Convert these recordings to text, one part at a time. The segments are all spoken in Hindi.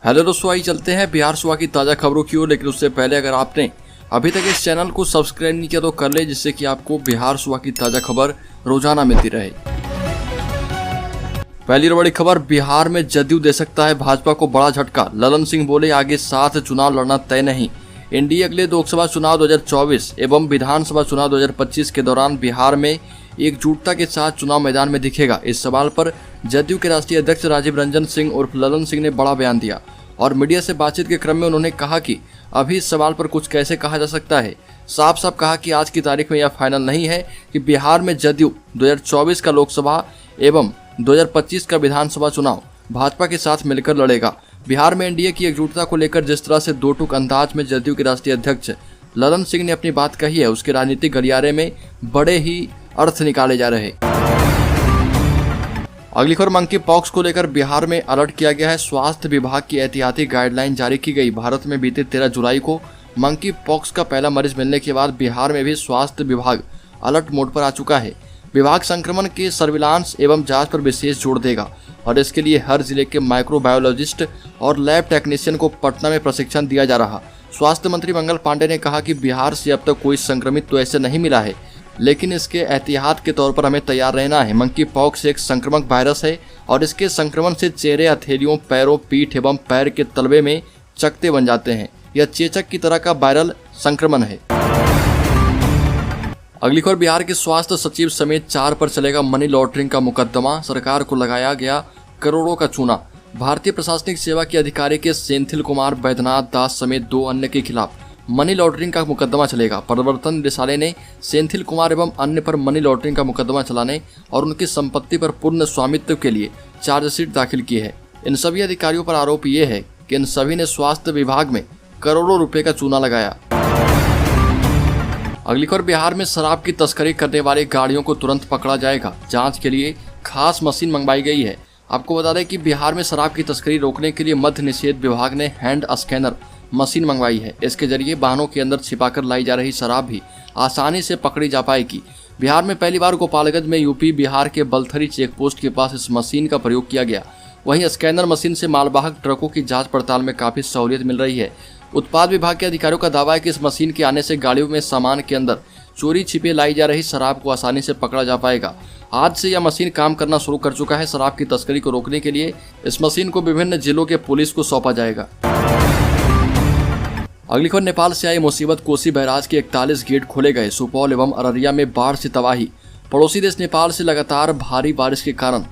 हेलो दोस्तों, आइए चलते हैं बिहार सुबह की ताज़ा खबरों की ओर। लेकिन उससे पहले अगर आपने अभी तक इस चैनल को सब्सक्राइब नहीं किया तो कर ले, जिससे कि आपको बिहार सुबह की ताज़ा खबर रोजाना मिलती रहे। पहली और बड़ी खबर, बिहार में जदयू दे सकता है भाजपा को बड़ा झटका। ललन सिंह बोले, आगे साथ चुनाव लड़ना तय नहीं। एनडीए अगले लोकसभा चुनाव 2024 एवं विधानसभा चुनाव 2025 के दौरान बिहार में एकजुटता के साथ चुनाव मैदान में दिखेगा। इस सवाल पर जदयू के राष्ट्रीय अध्यक्ष राजीव रंजन सिंह उर्फ ललन सिंह ने बड़ा बयान दिया और मीडिया से बातचीत के क्रम में उन्होंने कहा कि अभी इस सवाल पर कुछ कैसे कहा जा सकता है। साफ साफ कहा कि आज की तारीख में यह फाइनल नहीं है कि बिहार में जदयू 2024 का लोकसभा एवं 2025 का विधानसभा चुनाव भाजपा के साथ मिलकर लड़ेगा। बिहार में एनडीए की एकजुटता को लेकर जिस तरह से दो टूक अंदाज में जदयू के राष्ट्रीय अध्यक्ष ललन सिंह ने अपनी बात कही है, उसके राजनीतिक गलियारे में बड़े ही अर्थ निकाले जा रहे। अगली खबर, मंकी पॉक्स को लेकर बिहार में अलर्ट किया गया है। स्वास्थ्य विभाग की एहतियाती गाइडलाइन जारी की गई। भारत में बीते 13 जुलाई को मंकी पॉक्स का पहला मरीज मिलने के बाद बिहार में भी स्वास्थ्य विभाग अलर्ट मोड पर आ चुका है। विभाग संक्रमण के सर्विलांस एवं जांच पर विशेष जोर देगा और इसके लिए हर जिले के माइक्रोबायोलॉजिस्ट और लैब टेक्नीशियन को पटना में प्रशिक्षण दिया जा रहा। स्वास्थ्य मंत्री मंगल पांडे ने कहा कि बिहार से अब तक कोई संक्रमित तो ऐसे नहीं मिला है, लेकिन इसके एहतियात के तौर पर हमें तैयार रहना है। मंकी पॉक्स एक संक्रामक वायरस है और इसके संक्रमण से चेहरे, हथेलियों, पैरों, पीठ एवं पैर के तलवे में चकत्ते बन जाते हैं। यह चेचक की तरह का वायरल संक्रमण है। अगली खबर, बिहार के स्वास्थ्य सचिव समेत 4 पर चलेगा मनी लॉन्ड्रिंग का मुकदमा। सरकार को लगाया गया करोड़ों का चूना। भारतीय प्रशासनिक सेवा के अधिकारी के सेंथिल कुमार, बैद्यनाथ दास समेत 2 अन्य के खिलाफ मनी लॉन्ड्रिंग का मुकदमा चलेगा। प्रवर्तन निदेशालय ने सेंथिल कुमार एवं अन्य पर मनी लॉन्ड्रिंग का मुकदमा चलाने और उनकी संपत्ति पर पूर्ण स्वामित्व के लिए चार्जशीट दाखिल की है। इन सभी अधिकारियों पर आरोप ये है कि इन सभी ने स्वास्थ्य विभाग में करोड़ों रुपए का चूना लगाया। अगली खबर, बिहार में शराब की तस्करी करने वाली गाड़ियों को तुरंत पकड़ा जाएगा। जांच के लिए खास मशीन मंगवाई गई है। आपको बता दें कि बिहार में शराब की तस्करी रोकने के लिए मद्य निषेध विभाग ने हैंड स्कैनर मशीन मंगवाई है। इसके जरिए वाहनों के अंदर छिपाकर लाई जा रही शराब भी आसानी से पकड़ी जा पाएगी। बिहार में पहली बार गोपालगंज में यूपी बिहार के बलथरी चेक पोस्ट के पास इस मशीन का प्रयोग किया गया। वहीं स्कैनर मशीन से मालवाहक ट्रकों की जांच पड़ताल में काफी सहूलियत मिल रही है। उत्पाद विभाग के अधिकारियों का दावा है कि इस मशीन के आने से गाड़ियों में सामान के अंदर चोरी छिपे लाई जा रही शराब को आसानी से पकड़ा जा पाएगा। आज से यह मशीन काम करना शुरू कर चुका है। शराब की तस्करी को रोकने के लिए इस मशीन को विभिन्न जिलों के पुलिस को सौंपा जाएगा। अगली खबर, नेपाल से आई मुसीबत, कोसी बैराज के 41 गेट खोले गए। सुपौल एवं अररिया में बाढ़ से तबाही। पड़ोसी देश नेपाल से लगातार भारी बारिश के कारण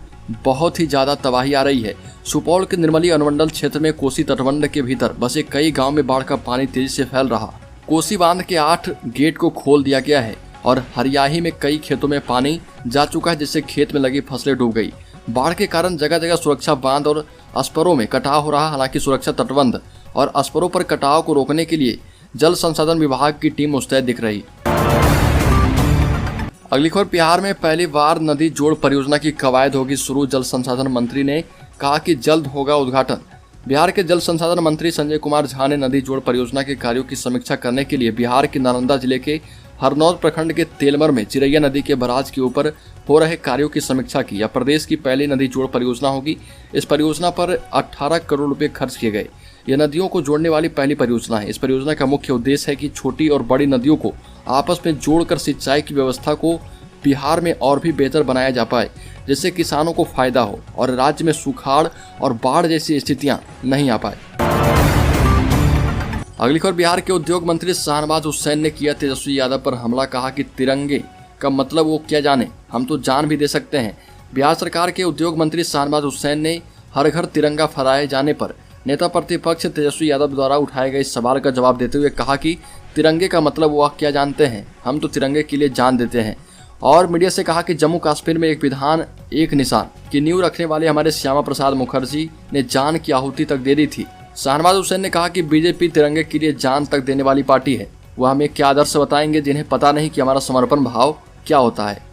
बहुत ही ज्यादा तबाही आ रही है। सुपौल के निर्मली अनुमंडल क्षेत्र में कोसी तटबंध के भीतर बसे कई गांव में बाढ़ का पानी तेजी से फैल रहा। कोसी बांध के 8 गेट को खोल दिया गया है और हरियाही में कई खेतों में पानी जा चुका है, जिससे खेत में लगी फसलें डूब गई। बाढ़ के कारण जगह जगह सुरक्षा बांध और अस्परों में कटाव हो रहा। हालांकि सुरक्षा तटबंध और अस्परों पर कटाव को रोकने के लिए जल संसाधन विभाग की टीम मुस्तैद दिख रही। अगली खबर, बिहार में पहली बार नदी जोड़ परियोजना की कवायद होगी शुरू। जल संसाधन मंत्री ने कहा कि जल्द होगा उद्घाटन। बिहार के जल संसाधन मंत्री संजय कुमार झा ने नदी जोड़ परियोजना के कार्यों की समीक्षा करने के लिए बिहार के नालंदा जिले के हरनौत प्रखंड के तेलमर में चिरैया नदी के बराज के ऊपर हो रहे कार्यों की समीक्षा की। यह प्रदेश की पहली नदी जोड़ परियोजना होगी। इस परियोजना पर 18 करोड़ रुपए खर्च किए गए। यह नदियों को जोड़ने वाली पहली परियोजना है। इस परियोजना का मुख्य उद्देश्य है कि छोटी और बड़ी नदियों को आपस में जोड़कर सिंचाई की व्यवस्था को बिहार में और भी बेहतर बनाया जा पाए, जिससे किसानों को फायदा हो और राज्य में सुखाड़ और बाढ़ जैसी स्थितियां नहीं आ पाए। अगली खबर, बिहार के उद्योग मंत्री शाहनवाज हुसैन ने किया तेजस्वी यादव पर हमला। कहा कि तिरंगे का मतलब वो क्या जाने, हम तो जान भी दे सकते हैं। बिहार सरकार के उद्योग मंत्री शाहनवाज हुसैन ने हर घर तिरंगा फहराए जाने पर नेता प्रतिपक्ष तेजस्वी यादव द्वारा उठाए गए सवाल का जवाब देते हुए कहा कि तिरंगे का मतलब वह क्या जानते हैं, हम तो तिरंगे के लिए जान देते हैं। और मीडिया से कहा कि जम्मू कश्मीर में एक विधान एक निशान की नींव रखने वाले हमारे श्यामा प्रसाद मुखर्जी ने जान की आहुति तक दे दी थी। शाहनवाज हुसैन ने कहा कि बीजेपी तिरंगे के लिए जान तक देने वाली पार्टी है। वह हमें क्या आदर्श बताएंगे जिन्हें पता नहीं कि हमारा समर्पण भाव क्या होता है।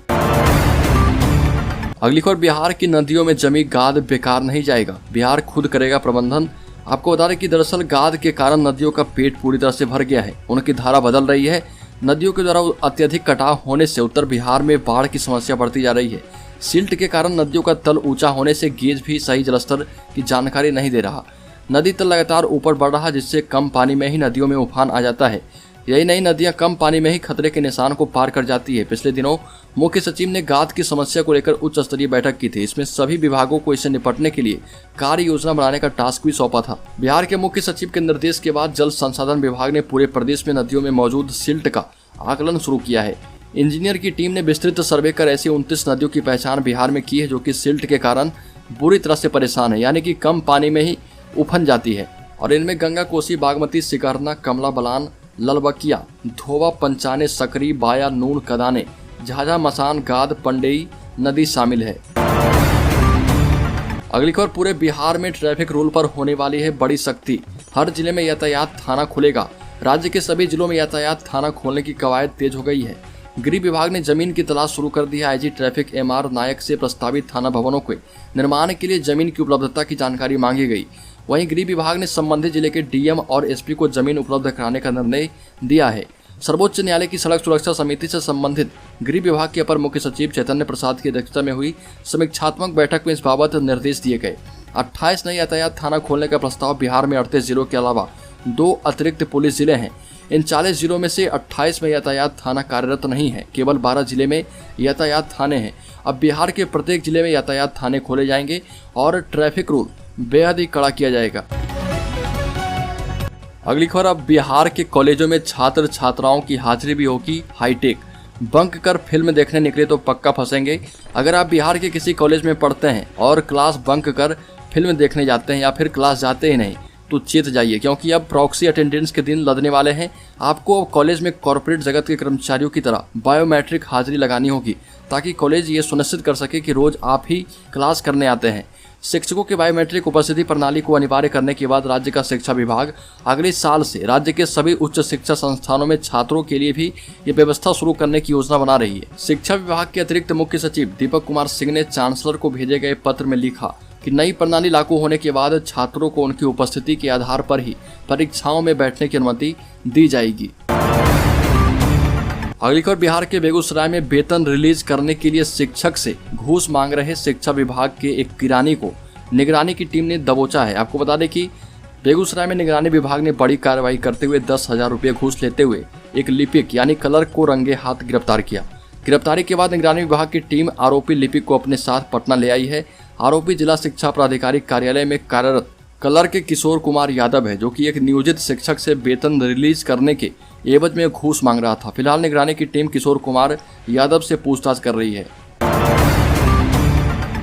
अगली खबर, बिहार की नदियों में जमी गाद बेकार नहीं जाएगा, बिहार खुद करेगा प्रबंधन। आपको बता दें कि दरअसल गाद के कारण नदियों का पेट पूरी तरह से भर गया है। उनकी धारा बदल रही है। नदियों के द्वारा अत्यधिक कटाव होने से उत्तर बिहार में बाढ़ की समस्या बढ़ती जा रही है। सिल्ट के कारण नदियों का तल ऊंचा होने से गेज भी सही जलस्तर की जानकारी नहीं दे रहा। नदी तल लगातार ऊपर बढ़ रहा, जिससे कम पानी में ही नदियों में उफान आ जाता है। यही नहीं, नदियां कम पानी में ही खतरे के निशान को पार कर जाती है। पिछले दिनों मुख्य सचिव ने गाद की समस्या को लेकर उच्च स्तरीय बैठक की थी। इसमें सभी विभागों को इससे निपटने के लिए कार्य योजना बनाने का टास्क भी सौंपा था। बिहार के मुख्य सचिव के निर्देश के बाद जल संसाधन विभाग ने पूरे प्रदेश में नदियों में मौजूद सिल्ट का आकलन शुरू किया है। इंजीनियर की टीम ने विस्तृत सर्वे कर ऐसी 29 नदियों की पहचान बिहार में की है जो कि सिल्ट के कारण बुरी तरह से परेशान है, यानी कि कम पानी में ही उफन जाती है। और इनमें गंगा, कोसी, बागमती, सिकरना, कमला बलान, ललबकिया, धोबा, पंचाने, सकरी, बाया, नून, कदाने, झाझा, मसान, गाद, पंडेई नदी शामिल है। अगली खबर, पूरे बिहार में ट्रैफिक रूल पर होने वाली है बड़ी सख्ती। हर जिले में यातायात थाना खुलेगा। राज्य के सभी जिलों में यातायात थाना खोलने की कवायद तेज हो गई है। गृह विभाग ने जमीन की तलाश शुरू कर दी है। आईजी ट्रैफिक MR नायक से प्रस्तावित थाना भवनों के निर्माण के लिए जमीन की उपलब्धता की जानकारी मांगी गई। वहीं गृह विभाग ने संबंधित जिले के DM और SP को जमीन उपलब्ध कराने का निर्णय दिया है। सर्वोच्च न्यायालय की सड़क सुरक्षा समिति से संबंधित गृह विभाग के अपर मुख्य सचिव चैतन्य प्रसाद की अध्यक्षता में हुई समीक्षात्मक बैठक में इस बाबत निर्देश दिए गए। 28 नए यातायात थाना खोलने का प्रस्ताव बिहार में 38 जिलों के अलावा 2 अतिरिक्त पुलिस जिले हैं। इन 40 जिलों में से 28 में यातायात थाना कार्यरत नहीं है, केवल 12 जिले में यातायात थाने हैं। अब बिहार के प्रत्येक जिले में यातायात थाने खोले जाएंगे और ट्रैफिक रूल बेहद ही कड़ा किया जाएगा। अगली खबर, अब बिहार के कॉलेजों में छात्र छात्राओं की हाजिरी भी होगी हाईटेक। बंक कर फिल्म देखने निकले तो पक्का फंसेंगे। अगर आप बिहार के किसी कॉलेज में पढ़ते हैं और क्लास बंक कर फिल्म देखने जाते हैं या फिर क्लास जाते ही नहीं, तो चेत जाइए, क्योंकि अब प्रॉक्सी अटेंडेंस के दिन लदने वाले हैं। आपको कॉलेज में कॉर्पोरेट जगत के कर्मचारियों की तरह बायोमेट्रिक हाजिरी लगानी होगी, ताकि कॉलेज ये सुनिश्चित कर सके कि रोज आप ही क्लास करने आते हैं। शिक्षकों की बायोमेट्रिक उपस्थिति प्रणाली को अनिवार्य करने के बाद राज्य का शिक्षा विभाग अगले साल से राज्य के सभी उच्च शिक्षा संस्थानों में छात्रों के लिए भी ये व्यवस्था शुरू करने की योजना बना रही है। शिक्षा विभाग के अतिरिक्त मुख्य सचिव दीपक कुमार सिंह ने चांसलर को भेजे गए पत्र में लिखा कि नई प्रणाली लागू होने के बाद छात्रों को उनकी उपस्थिति के आधार पर ही परीक्षाओं में बैठने की अनुमति दी जाएगी। अगली खबर, बिहार के बेगूसराय में वेतन रिलीज करने के लिए शिक्षक से घूस मांग रहे शिक्षा विभाग के एक किरानी को निगरानी की टीम ने दबोचा है। आपको बता दें कि बेगूसराय में निगरानी विभाग ने बड़ी कार्रवाई करते हुए 10,000 रुपये घूस लेते हुए एक लिपिक यानी क्लर्क को रंगे हाथ गिरफ्तार किया। गिरफ्तारी के बाद निगरानी विभाग की टीम आरोपी लिपिक को अपने साथ पटना ले आई है। आरोपी जिला शिक्षा प्राधिकारी कार्यालय में कार्यरत क्लर्क किशोर कुमार यादव है, जो कि एक नियोजित शिक्षक से वेतन रिलीज करने के एवज में घूस मांग रहा था। फिलहाल निगरानी की टीम किशोर कुमार यादव से पूछताछ कर रही है।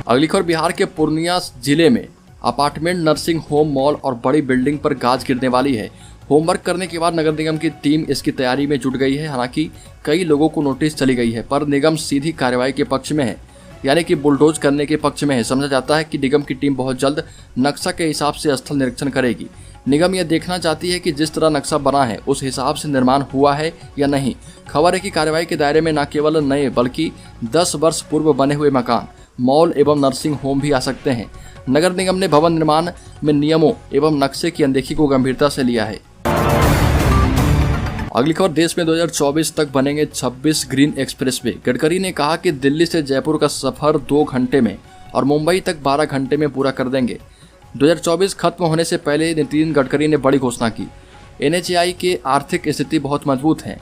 अगली खबर, बिहार के पूर्णिया जिले में अपार्टमेंट, नर्सिंग होम, मॉल और बड़ी बिल्डिंग पर गाज गिरने वाली है। होमवर्क करने के बाद नगर निगम की टीम इसकी तैयारी में जुट गई है। हालांकि कई लोगों को नोटिस चली गई है, पर निगम सीधी कार्रवाई के पक्ष में है, यानी कि बुलडोज करने के पक्ष में है। समझा जाता है कि निगम की टीम बहुत जल्द नक्शा के हिसाब से स्थल निरीक्षण करेगी। निगम यह देखना चाहती है कि जिस तरह नक्शा बना है उस हिसाब से निर्माण हुआ है या नहीं। खबर है कि कार्रवाई के दायरे में न केवल नए बल्कि 10 वर्ष पूर्व बने हुए मकान, मॉल एवं नर्सिंग होम भी आ सकते हैं। नगर निगम ने भवन निर्माण में नियमों एवं नक्शे की अनदेखी को गंभीरता से लिया है। अगली खबर, देश में 2024 तक बनेंगे 26 ग्रीन एक्सप्रेसवे। गडकरी ने कहा कि दिल्ली से जयपुर का सफर 2 घंटे में और मुंबई तक 12 घंटे में पूरा कर देंगे। 2024 खत्म होने से पहले नितिन गडकरी ने बड़ी घोषणा की। NHAI की आर्थिक स्थिति बहुत मजबूत है।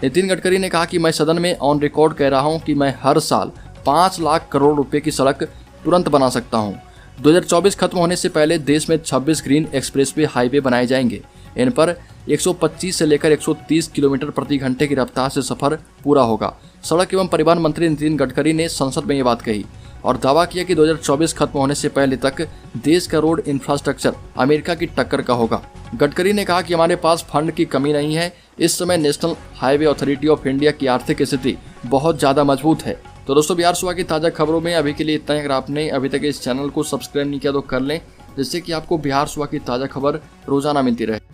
नितिन गडकरी ने कहा कि मैं सदन में ऑन रिकॉर्ड कह रहा हूं कि मैं हर साल 5 लाख करोड़ रुपए की सड़क तुरंत बना सकता हूं। 2024 खत्म होने से पहले देश में 26 ग्रीन एक्सप्रेसवे हाईवे बनाए जाएंगे। इन पर 125 से लेकर 130 किलोमीटर प्रति घंटे की रफ्तार से सफर पूरा होगा। सड़क एवं परिवहन मंत्री नितिन गडकरी ने संसद में ये बात कही और दावा किया कि 2024 खत्म होने से पहले तक देश का रोड इंफ्रास्ट्रक्चर अमेरिका की टक्कर का होगा। गडकरी ने कहा कि हमारे पास फंड की कमी नहीं है। इस समय national highway authority of India की आर्थिक स्थिति बहुत ज़्यादा मजबूत है। तो दोस्तों, बिहार सुबह की ताज़ा खबरों में अभी के लिए इतना ही। अगर आपने अभी तक इस चैनल को सब्सक्राइब नहीं किया तो कर लें, जिससे कि आपको बिहार सुबह की ताज़ा खबर रोजाना मिलती रहे।